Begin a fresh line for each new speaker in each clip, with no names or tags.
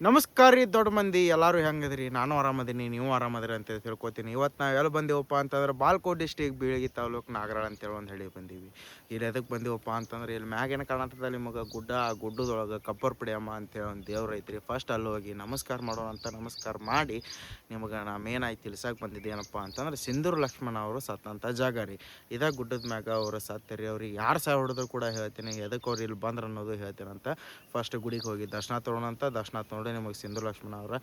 ನಮಸ್ಕಾರ ರೀ ದೊಡ್ಡ ಮಂದಿ ಎಲ್ಲರೂ ಹೆಂಗದ್ರಿ. ನಾನು ಆರಾಮದೀನಿ, ನೀವು ಆರಾಮದಿರಿ ಅಂತ ತಿಳ್ಕೊತೀನಿ. ಇವತ್ತು ನಾವು ಎಲ್ಲಿ ಬಂದೀವಪ್ಪ ಅಂತಂದ್ರೆ ಬಾಲ್ಕೋಟ್ ಡಿಸ್ಟಿಕ್ ಬೀಳಗಿ ತಾಲೂಕು ನಾಗರಾಳ ಅಂತೇಳಿ ಒಂದು ಹಳ್ಳಿಗೆ ಬಂದೀವಿ. ಇಲ್ಲಿ ಎದಕ್ಕೆ ಬಂದೀವಪ್ಪ ಅಂತಂದ್ರೆ ಇಲ್ಲಿ ಮ್ಯಾಗೇನು ಕಾಣತ್ತದ ನಿಮಗೆ ಗುಡ್ಡ, ಆ ಗುಡ್ಡದೊಳಗೆ ಕಪ್ಪರ್ ಪಡಿಯಮ್ಮ ಅಂತೇಳಿ ಒಂದು ದೇವ್ರು ಐತ್ರಿ. ಫಸ್ಟ್ ಅಲ್ಲಿ ಹೋಗಿ ನಮಸ್ಕಾರ ಮಾಡೋಣ ಅಂತ ನಮಸ್ಕಾರ ಮಾಡಿ ನಿಮಗೆ ನಾ ಮೇನಾಗಿ ತಿಳ್ಸಕ್ಕೆ ಬಂದಿದ್ದೆ ಏನಪ್ಪ ಅಂತಂದ್ರೆ ಸಿಂಧೂರು ಲಕ್ಷ್ಮಣ ಅವರು ಸತ್ತಂಥ ಜಾಗ ರೀ. ಇದೇ ಗುಡ್ಡದ ಮ್ಯಾಗ ಅವರು ಸತ್ತರಿ. ಅವ್ರಿಗೆ ಯಾರು ಸಹ ಹೊಡೆದ್ರು ಕೂಡ ಹೇಳ್ತೀನಿ, ಎದಕ್ಕೆ ಅವ್ರು ಇಲ್ಲಿ ಬಂದ್ರೆ ಅನ್ನೋದು ಹೇಳ್ತೀನಿ ಅಂತ. ಫಸ್ಟ್ ಗುಡಿಗೆ ಹೋಗಿ ದರ್ಶನ ತೊಗೊಳೋಣ ಅಂತ. ದರ್ಶನ ತೊಗೊಂಡು ನಿಮಗೆ ಸಿಂಧೂರು ಲಕ್ಷ್ಮಣ ಅವರ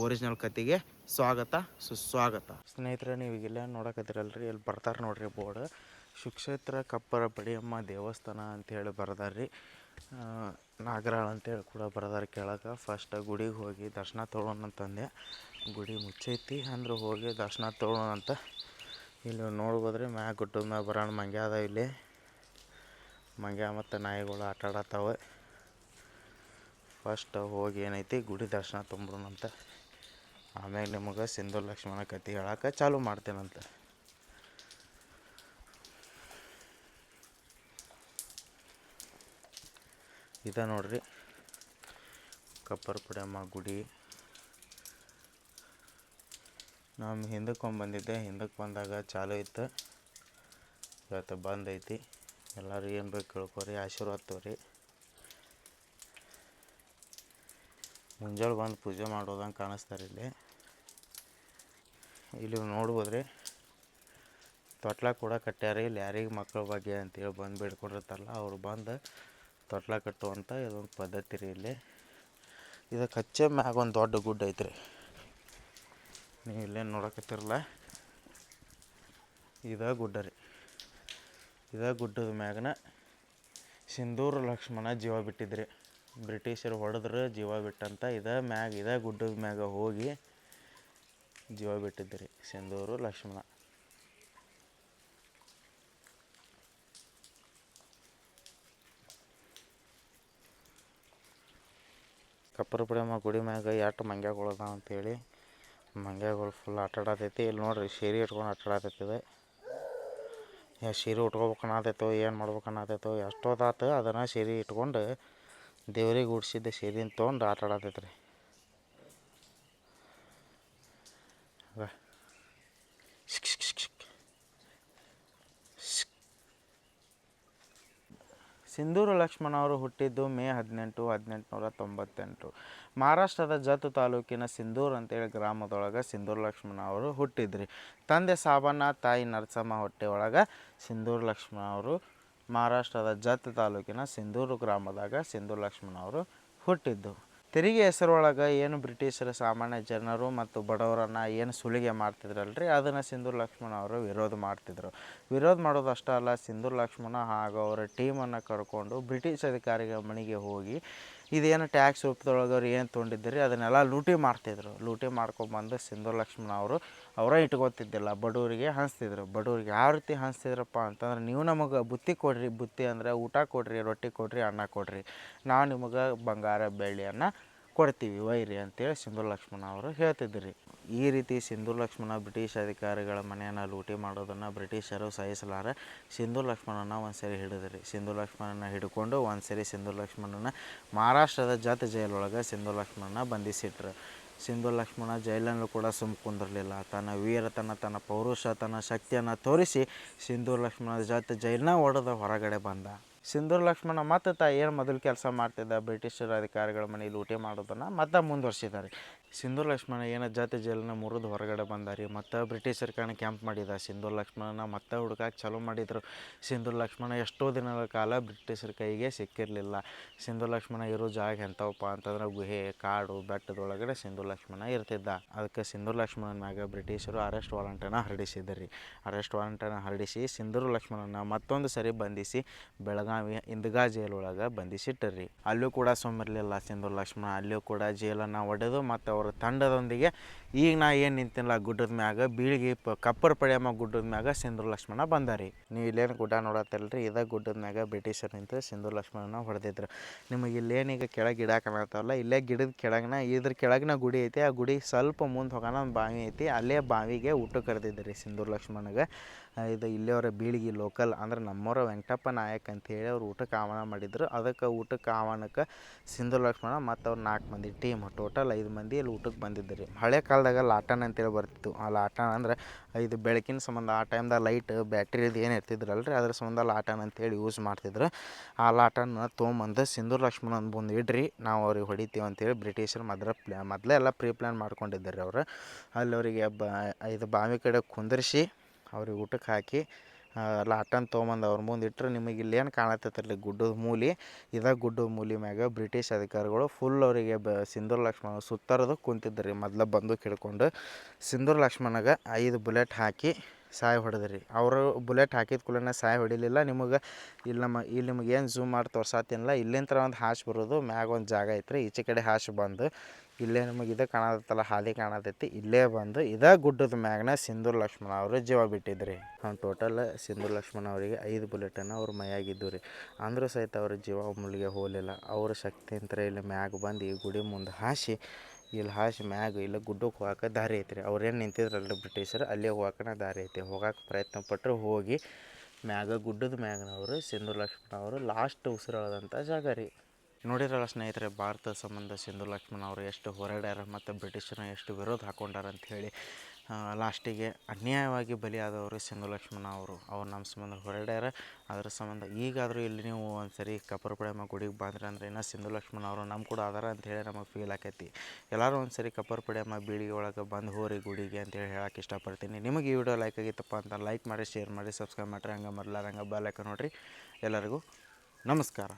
ಒರಿಜಿನಲ್ ಕತೆಗೆ ಸ್ವಾಗತ ಸುಸ್ವಾಗತ. ಸ್ನೇಹಿತರೆ, ನೀವು ಇಲ್ಲೇ ನೋಡಕತ್ತಿರಲ್ರಿ, ಇಲ್ಲಿ ಬರ್ತಾರೆ ನೋಡ್ರಿ ಬೋರ್ಡ್. ಸುಕ್ಷೇತ್ರ ಕಪ್ಪರ ಪಡಿಯಮ್ಮ ದೇವಸ್ಥಾನ ಅಂಥೇಳಿ ಬರ್ದಾರ್ರಿ. ನಾಗರಾಳ ಅಂತೇಳಿ ಕೂಡ ಬರ್ದಾರ ಕೆಳಗೆ. ಫಸ್ಟ್ ಗುಡಿಗೆ ಹೋಗಿ ದರ್ಶನ ತೊಗೊಳೋಣ ಅಂತಂದೆ. ಗುಡಿ ಮುಚ್ಚೈತಿ ಅಂದ್ರೆ ಹೋಗಿ ದರ್ಶನ ತೊಗೊಳೋಣ ಅಂತ. ಇಲ್ಲಿ ನೋಡ್ಬೋದ್ರಿ ಮ್ಯಾಗ ಗುಡ್ಡದ ಮ್ಯಾಗ ಬರೋಣ ಮಂಗ್ಯ ಅದ. ಇಲ್ಲಿ ಮಂಗ್ಯ ಮತ್ತು ನಾಯಿಗಳು ಆಟ ಆಡತ್ತಾವೆ. ಫಸ್ಟ್ ಹೋಗಿ ಏನೈತಿ ಗುಡಿ ದರ್ಶನ ತೊಂಬ್ರೋಣಂತ. ಆಮೇಲೆ ನಿಮಗೆ ಸಿಂಧೂರು ಲಕ್ಷ್ಮಣ ಕತೆ ಹೇಳಕ್ಕೆ ಚಾಲು ಮಾಡ್ತೇನಂತ. ಇದ ನೋಡ್ರಿ ಕಪ್ಪರ್ ಪಡಿಯಮ್ಮ ಗುಡಿ. ನಮ್ಮ ಹಿಂದಕ್ಕೆ ಬಂದಿದ್ದೆ. ಹಿಂದಕ್ಕೆ ಬಂದಾಗ ಚಾಲು ಇತ್ತು, ಇವತ್ತು ಬಂದೈತಿ. ಎಲ್ಲರೂ ಏನು ಬೇಕು ಕೇಳ್ಕೊರಿ, ಆಶೀರ್ವಾದ ತೋರಿ. ಮುಂಜಾನೆ ಬಂದು ಪೂಜೆ ಮಾಡೋದಂಗೆ ಕಾಣಿಸ್ತಾರೆ ಇಲ್ಲಿ. ಇಲ್ಲಿ ನೋಡ್ಬೋದ್ರಿ ತೊಟ್ಲ ಕೂಡ ಕಟ್ಟ್ಯಾರ. ಇಲ್ಲಿ ಯಾರಿಗೆ ಮಕ್ಕಳ ಬಗ್ಗೆ ಅಂತೇಳಿ ಬಂದು ಬೇಡ್ಕೊಂಡಿರ್ತಾರಲ್ಲ ಅವ್ರು ಬಂದು ತೊಟ್ಲ ಕಟ್ಟುವಂಥ ಇದೊಂದು ಪದ್ಧತಿ ರೀ. ಇಲ್ಲಿ ಇದಕ್ಕೆ ಹಚ್ಚೆ ಮ್ಯಾಗ ಒಂದು ದೊಡ್ಡ ಗುಡ್ಡ ಐತ್ರಿ. ನೀವು ಇಲ್ಲೇನು ನೋಡಕತ್ತಿರಲ್ಲ, ಇದ ಗುಡ್ಡ ರೀ. ಇದ ಗುಡ್ಡದ ಮ್ಯಾಗನ ಸಿಂಧೂರು ಲಕ್ಷ್ಮಣ ಜೀವ ಬಿಟ್ಟಿದ್ರಿ. ಬ್ರಿಟಿಷರು ಹೊಡೆದ್ರೆ ಜೀವ ಬಿಟ್ಟಂತ ಇದ ಗುಡ್ಡದ ಮ್ಯಾಗ ಹೋಗಿ ಜೀವ ಬಿಟ್ಟಿದ್ರಿ ಸಿಂಧೂರು ಲಕ್ಷ್ಮಣ. ಕಪ್ಪರ ಪಡಿಯಮ್ಮ ಗುಡಿ ಮ್ಯಾಗ ಎಷ್ಟು ಮಂಗ್ಯಗಳು ಅದಾವ ಅಂತೇಳಿ. ಮಂಗ್ಯಗಳು ಫುಲ್ ಆಟಾಡತೈತಿ. ಇಲ್ಲಿ ನೋಡ್ರಿ ಶೇರಿ ಇಟ್ಕೊಂಡು ಆಟಾಡತೈತಿದೆ. ಸೀರೆ ಉಟ್ಕೋಬೇಕನ್ನತೈತೋ ಏನು ಮಾಡ್ಬೇಕನ್ನತೈತೋ ಎಷ್ಟೊತ್ತಾತು ಅದನ್ನು ಸೀರೆ ಇಟ್ಕೊಂಡು ದೇವ್ರಿಗೆ ಉಡ್ಸಿದ್ದ ಸೀರೆನ ತೊಗೊಂಡು ಆಟ ಆಡತೈತೆ ರೀ. ಸಿಂಧೂರು ಲಕ್ಷ್ಮಣ ಅವರು ಹುಟ್ಟಿದ್ದು ಮೇ 18, 1898. ಮಹಾರಾಷ್ಟ್ರದ ಜತ್ ತಾಲೂಕಿನ ಸಿಂಧೂರು ಅಂತೇಳಿ ಗ್ರಾಮದೊಳಗೆ ಸಿಂಧೂರು ಲಕ್ಷ್ಮಣ ಅವರು ಹುಟ್ಟಿದ್ರಿ. ತಂದೆ ಸಾಬಣ್ಣ, ತಾಯಿ ನರಸಮ್ಮ ಹೊಟ್ಟೆ ಒಳಗೆ ಸಿಂಧೂರು ಲಕ್ಷ್ಮಣ ಅವರು ಮಹಾರಾಷ್ಟ್ರದ ಜತ್ ತಾಲೂಕಿನ ಸಿಂಧೂರು ಗ್ರಾಮದಾಗ ಸಿಂಧೂರು ಲಕ್ಷ್ಮಣ ಅವರು ಹುಟ್ಟಿದ್ದು. ತೆರಿಗೆ ಹೆಸರೊಳಗೆ ಏನು ಬ್ರಿಟಿಷರು ಸಾಮಾನ್ಯ ಜನರು ಮತ್ತು ಬಡವರನ್ನು ಏನು ಸುಲಿಗೆ ಮಾಡ್ತಿದ್ರಲ್ರಿ, ಅದನ್ನು ಸಿಂಧೂರು ಲಕ್ಷ್ಮಣ ಅವರು ವಿರೋಧ ಮಾಡ್ತಿದ್ರು. ವಿರೋಧ ಮಾಡೋದು ಅಷ್ಟೇ ಅಲ್ಲ, ಸಿಂಧೂರು ಲಕ್ಷ್ಮಣ ಹಾಗೂ ಅವರ ಟೀಮನ್ನು ಕರ್ಕೊಂಡು ಬ್ರಿಟಿಷ್ ಅಧಿಕಾರಿಗಳ ಮನೆಗೆ ಹೋಗಿ ಇದೇನು ಟ್ಯಾಕ್ಸ್ ರೂಪದೊಳಗೆ ಅವ್ರು ಏನು ತೊಗೊಂಡಿದ್ರಿ ಅದನ್ನೆಲ್ಲ ಲೂಟಿ ಮಾಡ್ತಿದ್ರು. ಲೂಟಿ ಮಾಡ್ಕೊಂಬಂದು ಸಿಂಧೂರು ಲಕ್ಷ್ಮಣ ಅವರು ಅವರೇ ಇಟ್ಕೊತಿದ್ದಿಲ್ಲ, ಬಡವರಿಗೆ ಹಂಚ್ತಿದ್ರು. ಬಡವರಿಗೆ ಯಾವ ರೀತಿ ಹಂಚ್ತಿದ್ರಪ್ಪ ಅಂತಂದ್ರೆ, ನೀವು ನಮಗೆ ಬುತ್ತಿ ಕೊಡ್ರಿ, ಬುತ್ತಿ ಅಂದರೆ ಊಟ ಕೊಡ್ರಿ, ರೊಟ್ಟಿ ಕೊಡ್ರಿ, ಅನ್ನ ಕೊಡ್ರಿ, ನಾವು ನಿಮಗೆ ಬಂಗಾರ ಬೆಳ್ಳಿಯನ್ನು ಕೊಡ್ತೀವಿ ಒಯ್ಯಿರಿ ಅಂತೇಳಿ ಸಿಂಧೂರು ಲಕ್ಷ್ಮಣ ಅವರು ಹೇಳ್ತಿದ್ರಿ. ಈ ರೀತಿ ಸಿಂಧೂರು ಲಕ್ಷ್ಮಣ ಬ್ರಿಟಿಷ್ ಅಧಿಕಾರಿಗಳ ಮನೆಯನ್ನು ಲೂಟಿ ಮಾಡೋದನ್ನು ಬ್ರಿಟಿಷರು ಸಹಿಸಲಾರ ಸಿಂಧೂರು ಲಕ್ಷ್ಮಣನ ಒಂದು ಸರಿ ಹಿಡಿದ್ರಿ. ಸಿಂಧೂರು ಲಕ್ಷ್ಮಣನ ಹಿಡ್ಕೊಂಡು ಒಂದು ಸರಿ ಸಿಂಧೂರು ಲಕ್ಷ್ಮಣನ ಮಹಾರಾಷ್ಟ್ರದ ಜತ್ ಜೈಲೊಳಗೆ ಸಿಂಧೂರು ಲಕ್ಷ್ಮಣನ ಬಂಧಿಸಿಟ್ರು. ಸಿಂಧೂರು ಲಕ್ಷ್ಮಣ ಜೈಲಲ್ಲೂ ಕೂಡ ಕುಂದಿರಲಿಲ್ಲ. ತನ್ನ ವೀರತನ, ತನ್ನ ಪೌರುಷ, ತನ್ನ ಶಕ್ತಿಯನ್ನು ತೋರಿಸಿ ಸಿಂಧೂರು ಲಕ್ಷ್ಮಣ ಜತ್ ಜೈಲನ್ನ ಒಡೆದು ಹೊರಗಡೆ ಬಂದ. ಸಿಂಧೂರು ಲಕ್ಷ್ಮಣ ಮತ್ತು ಏನು ಮೊದಲು ಕೆಲಸ ಮಾಡ್ತಿದ್ದ ಬ್ರಿಟಿಷರ ಅಧಿಕಾರಿಗಳ ಮನೆ ಲೂಟಿ ಮಾಡೋದನ್ನು ಮತ್ತೆ ಮುಂದುವರ್ಸಿದ್ದಾರೆ. ಸಿಂಧೂರು ಲಕ್ಷ್ಮಣ ಏನು ಜತ್ ಜೈಲನ್ನ ಮುರಿದು ಹೊರಗಡೆ ಬಂದಾರಿ. ಮತ್ತು ಬ್ರಿಟಿಷರ ಕಡೆ ಕ್ಯಾಂಪ್ ಮಾಡಿದ. ಸಿಂಧೂರು ಲಕ್ಷ್ಮಣನ ಮತ್ತೆ ಹುಡುಕಕ್ಕೆ ಚಾಲೂ ಮಾಡಿದರು. ಸಿಂಧೂರು ಲಕ್ಷ್ಮಣ ಎಷ್ಟೋ ದಿನಗಳ ಕಾಲ ಬ್ರಿಟಿಷರ ಕೈಗೆ ಸಿಕ್ಕಿರಲಿಲ್ಲ. ಸಿಂಧೂರು ಲಕ್ಷ್ಮಣ ಇರೋ ಜಾಗ ಎಂಥವಪ್ಪ ಅಂತಂದ್ರೆ ಗುಹೆ, ಕಾಡು, ಬೆಟ್ಟದೊಳಗಡೆ ಸಿಂಧೂರು ಲಕ್ಷ್ಮಣ ಇರ್ತಿದ್ದ. ಅದಕ್ಕೆ ಸಿಂಧೂರು ಲಕ್ಷ್ಮಣನ ಮ್ಯಾಗ ಬ್ರಿಟಿಷರು ಅರೆಸ್ಟ್ ವಾರಂಟನ್ನು ಹೊರಡಿಸಿದ್ರಿ. ಅರೆಸ್ಟ್ ವಾರಂಟನ್ನು ಹೊರಡಿಸಿ ಸಿಂಧೂರು ಲಕ್ಷ್ಮಣನ ಮತ್ತೊಂದು ಸರಿ ಬಂಧಿಸಿ ಬೆಳಗಾವಿ ಇಂದಿರಾ ಜೈಲೊಳಗೆ ಬಂಧಿಸಿಟ್ಟರಿ. ಅಲ್ಲೂ ಕೂಡ ಸುಮ್ಮಿರಲಿಲ್ಲ ಸಿಂಧೂರು ಲಕ್ಷ್ಮಣ. ಅಲ್ಲೂ ಕೂಡ ಜೈಲನ್ನು ಒಡೆದು ಮತ್ತು ಅವರ ತಂಡದೊಂದಿಗೆ ಈಗ ನಾ ಏನು ನಿಂತಿಲ್ಲ ಗುಡ್ಡದ ಮ್ಯಾಗ ಬೀಳಿಗೆ ಕಪ್ಪರ್ ಪಡಿಯಮ್ಮ ಗುಡ್ಡದ ಮ್ಯಾಗ ಸಿಂಧೂರು ಲಕ್ಷ್ಮಣ ಬಂದಾರಿ. ನೀವು ಇಲ್ಲೇನು ಗುಡ್ಡ ನೋಡತ್ತಲ್ರಿ, ಇದೇ ಗುಡ್ಡದ ಮ್ಯಾಗ ಬ್ರಿಟಿಷರು ನಿಂತು ಸಿಂಧೂರು ಲಕ್ಷ್ಮಣನ ಹೊಡೆದಿದ್ರು. ನಿಮಗೆ ಇಲ್ಲೇನೀಗ ಕೆಳಗೆ ಗಿಡ ಕಾಣತ್ತವಲ್ಲ, ಇಲ್ಲೇ ಗಿಡದ ಕೆಳಗಿನ ಇದ್ರ ಕೆಳಗಿನ ಗುಡಿ ಐತಿ. ಆ ಗುಡಿ ಸ್ವಲ್ಪ ಮುಂದೆ ಹೋಗೋಣ ಒಂದು ಬಾವಿ ಐತಿ. ಅಲ್ಲೇ ಬಾವಿಗೆ ಊಟ ಕರೆದಿದ್ರಿ ಸಿಂಧೂರು ಲಕ್ಷ್ಮಣಗೆ. ಇದು ಇಲ್ಲಿಯವರ ಬೀಳಿಗೆ ಲೋಕಲ್ ಅಂದ್ರೆ ನಮ್ಮವರ ವೆಂಕಟಪ್ಪ ನಾಯಕ್ ಅಂತೇಳಿ ಅವ್ರು ಊಟಕ್ಕೆ ಆಹ್ವಾನ ಮಾಡಿದ್ರು. ಅದಕ್ಕೆ ಊಟಕ್ಕೆ ಆಹ್ವಾನಕ್ಕೆ ಸಿಂಧೂರ ಲಕ್ಷ್ಮಣ ಮತ್ತು ಅವ್ರು 4 ಮಂದಿ ಟೀಮ್ ಟೋಟಲ್ 5 ಮಂದಿ ಇಲ್ಲಿ ಊಟಕ್ಕೆ ಬಂದಿದ್ದು ರೀ. ಹಳೆ ಕಾಲದಾಗ ಲಾಟನ್ ಅಂತೇಳಿ ಬರ್ತಿತ್ತು. ಆ ಲಾಟನ್ ಅಂದ್ರೆ ಇದು ಬೆಳಕಿನ ಸಂಬಂಧ ಆ ಟೈಮ್ದಾಗ ಲೈಟ್ ಬ್ಯಾಟ್ರಿದು ಏನು ಇರ್ತಿದ್ರಲ್ಲ ರೀ, ಅದ್ರ ಸಂಬಂಧ ಲಾಟನ್ ಅಂತೇಳಿ ಯೂಸ್ ಮಾಡ್ತಿದ್ರು. ಆ ಲಾಟನ್ನ ತೊಗೊಂಬಂದು ಸಿಂಧೂರ ಲಕ್ಷ್ಮಣನ ಮುಂದೆ ಇಡ್ರಿ, ನಾವು ಅವ್ರಿಗೆ ಹೊಡಿತೀವಿ ಅಂತೇಳಿ ಬ್ರಿಟಿಷರು ಮೊದಲೇ ಎಲ್ಲ ಪ್ರೀ ಪ್ಲ್ಯಾನ್ ಮಾಡ್ಕೊಂಡಿದ್ದಾರೆ ಅವರು. ಅಲ್ಲಿ ಅವರಿಗೆ ಇದು ಬಾವಿ ಕಡೆ ಕುಂದರ್ಸಿ ಅವ್ರಿಗೆ ಊಟಕ್ಕೆ ಹಾಕಿ ಲಾಟನ್ ತೊಗೊಂಬಂದು ಅವ್ರ ಮುಂದೆ ಇಟ್ಟರೆ ನಿಮಗೆ ಇಲ್ಲೇನು ಕಾಣತ್ತೈತಲ್ಲಿ ಗುಡ್ಡದ ಮೂಲೆ, ಇದೇ ಗುಡ್ಡದ ಮೂಲೆ ಮ್ಯಾಗ ಬ್ರಿಟಿಷ್ ಅಧಿಕಾರಿಗಳು ಫುಲ್ ಅವರಿಗೆ ಸಿಂಧೂರ ಲಕ್ಷ್ಮಣ ಸುತ್ತರದು ಕುಂತಿದ್ದರು ರೀ. ಮೊದಲ ಬಂದೂಕ್ ಹಿಡ್ಕೊಂಡು ಸಿಂಧೂರ ಲಕ್ಷ್ಮಣಗೆ 5 ಬುಲೆಟ್ ಹಾಕಿ ಸಾಯ್ ಹೊಡೆದ್ರಿ. ಅವರು ಬುಲೆಟ್ ಹಾಕಿದ ಕೂಡಲೇ ಸಾಯ್ ಹೊಡಿಲಿಲ್ಲ. ಇಲ್ಲಿ ನಿಮಗೆ ಏನು ಝೂಮ್ ಮಾಡಿ ತೋರ್ಸಾತೀನಿಲ್ಲ, ಇಲ್ಲಿಂದ ಒಂದು ಹಾಶ್ ಬರೋದು ಮ್ಯಾಗ ಒಂದು ಜಾಗ ಐತ್ರಿ, ಈಚೆ ಕಡೆ ಹಾಶ್ ಬಂದು ಇಲ್ಲೇ ನಿಮಗೆ ಇದು ಕಾಣತ್ತಲ್ಲ ಹಾದಿ ಕಾಣತೈತಿ, ಇಲ್ಲೇ ಬಂದು ಇದೇ ಗುಡ್ಡದ ಮ್ಯಾಗನ ಸಿಂಧೂರ ಲಕ್ಷ್ಮಣ ಅವರು ಜೀವ ಬಿಟ್ಟಿದ್ರಿ. ಟೋಟಲ್ ಸಿಂಧೂರ ಲಕ್ಷ್ಮಣ ಅವರಿಗೆ 5 ಬುಲೆಟನ್ನು ಅವ್ರ ಮೈಯಾಗಿದ್ದು ರೀ. ಅಂದರೂ ಸಹಿತ ಅವ್ರ ಜೀವ ಮುಳುಗೆ ಹೋಗಲಿಲ್ಲ. ಅವ್ರ ಶಕ್ತಿ ಅಂತ ಇಲ್ಲಿ ಮ್ಯಾಗ ಬಂದು ಈ ಗುಡಿ ಮುಂದೆ ಹಾಸಿ ಇಲ್ಲಿ ಹಾಸಿ ಮ್ಯಾಗ ಇಲ್ಲ ಗುಡ್ಡಕ್ಕೆ ಹೋಗಕ್ಕೆ ದಾರಿ ಐತ್ರಿ. ಅವ್ರೇನು ನಿಂತಿದ್ರಲ್ಲ ಬ್ರಿಟಿಷರು, ಅಲ್ಲೇ ಹೋಗಕ್ಕನ ದಾರಿ ಐತಿ. ಹೋಗಕ್ಕೆ ಪ್ರಯತ್ನ ಪಟ್ಟರು ಹೋಗಿ ಮ್ಯಾಗ ಗುಡ್ಡದ ಮ್ಯಾಗನವರು ಸಿಂಧೂರ ಲಕ್ಷ್ಮಣ ಅವರು ಲಾಸ್ಟ್ ಉಸಿರಾದಂಥ ಜಾಗ ರೀ. ನೋಡಿರಲ್ಲ ಸ್ನೇಹಿತರೆ, ಭಾರತದ ಸಂಬಂಧ ಸಿಂಧೂರ ಲಕ್ಷ್ಮಣ ಅವರು ಎಷ್ಟು ಹೋರಾಡ್ಯಾರ ಮತ್ತು ಬ್ರಿಟಿಷರನ್ನ ಎಷ್ಟು ವಿರೋಧ ಹಾಕ್ಕೊಂಡಾರ ಅಂಥೇಳಿ. ಲಾಸ್ಟಿಗೆ ಅನ್ಯಾಯವಾಗಿ ಬಲಿಯಾದವರು ಸಿಂಧೂರ ಲಕ್ಷ್ಮಣ ಅವರು ನಮ್ಮ ಸಂಬಂಧ ಹೋರಾಡ್ಯಾರ. ಅದರ ಸಂಬಂಧ ಈಗಾದರೂ ಇಲ್ಲಿ ನೀವು ಒಂದು ಸರಿ ಕಪ್ಪರಪುಳೆಯಮ್ಮ ಗುಡಿಗೆ ಬಂದ್ರೆ ಅಂದ್ರೆ ಇನ್ನೂ ಸಿಂಧೂರ ಲಕ್ಷ್ಮಣ ಅವರು ನಮ್ಮ ಕೂಡ ಅದಾರ ಅಂಥೇಳಿ ನಮಗೆ ಫೀಲ್ ಆಕೈತಿ. ಎಲ್ಲರೂ ಒಂದು ಸರಿ ಕಪ್ಪರಪುಳೆಯಮ್ಮ ಬೀಳಿಗೆ ಒಳಗೆ ಬಂದು ಹೋರಿ ಗುಡಿಗೆ ಅಂತೇಳಿ ಹೇಳಕ್ಕೆ ಇಷ್ಟಪಡ್ತೀನಿ. ನಿಮಗೆ ಈ ವಿಡಿಯೋ ಲೈಕ್ ಆಗಿತ್ತಪ್ಪ ಅಂತ ಲೈಕ್ ಮಾಡಿ, ಶೇರ್ ಮಾಡಿ, ಸಬ್ಸ್ಕ್ರೈಬ್ ಮಾಡಿರಿ. ಹಂಗೆ ಮೊದಲಾರಂಗೆ ಬೆಲ್ ಐಕಾನ್ ನೋಡಿರಿ. ಎಲ್ಲರಿಗೂ ನಮಸ್ಕಾರ.